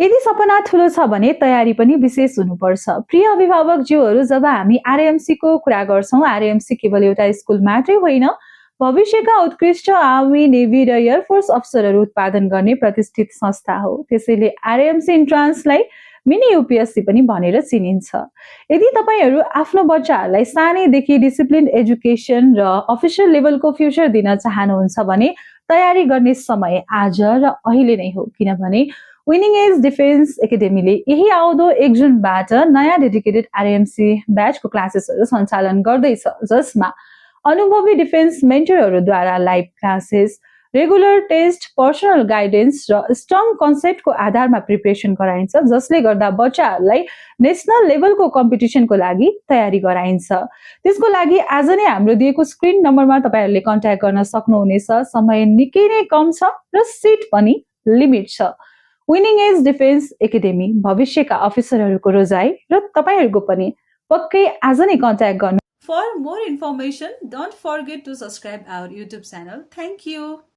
यदि सपना ठूलो छ भने तयारी पनि विशेष हुनुपर्छ। प्रिय अभिभावकज्यूहरू, जब हामी आरएमसी को कुरा गर्छौं, आरएमसी केवल एउटा स्कुल मात्रै होइन, भविष्यका उत्कृष्ट आर्मी, नेभी र एयरफोर्स अफसरहरू उत्पादन गर्ने प्रतिष्ठित संस्था हो। त्यसैले आरएमसी इन्ट्रान्सलाई मिनी यूपीएससी पनि भनेर चिनिन्छ। यदि तपाईहरू आफ्नो बच्चाहरूलाई सानैदेखि डिसिप्लिन एजुकेसन र अफिसियल लेभलको फ्युचर दिन चाहनुहुन्छ भने तयारी गर्ने समय आज र अहिले नै हो, किनभने विनिङ एज डिफेन्स एकाडेमीले यही आउँदो 1 जुनबाट नयाँ डेडिकेटेड आरएमसी ब्याचको क्लासेसहरू सञ्चालन गर्दैछ, जसमा अनुभवी डिफेन्स मेन्टरहरूद्वारा live classes, regular test, personal guidance र स्ट्रङ कन्सेप्टको आधारमा प्रिपरेसन गराइन्छ, जसले गर्दा बच्चाहरूलाई नेसनल लेभलको कम्पिटिसनको लागि तयारी गराइन्छ। त्यसको लागि आज नै हाम्रो दिएको स्क्रिन नम्बरमा तपाईहरूले कन्ट्याक्ट गर्न सक्नुहुनेछ। समय निकै नै कम छ र सिट पनि लिमिट छ। विनिङ एज डिफेन्स एकाडेमी, भविष्यका अफिसरहरूको रोजाइ र तपाईहरूको पनि पक्कै आज नै कन्ट्याक्ट गर्नु। For more information, don't forget to subscribe our YouTube channel. Thank you.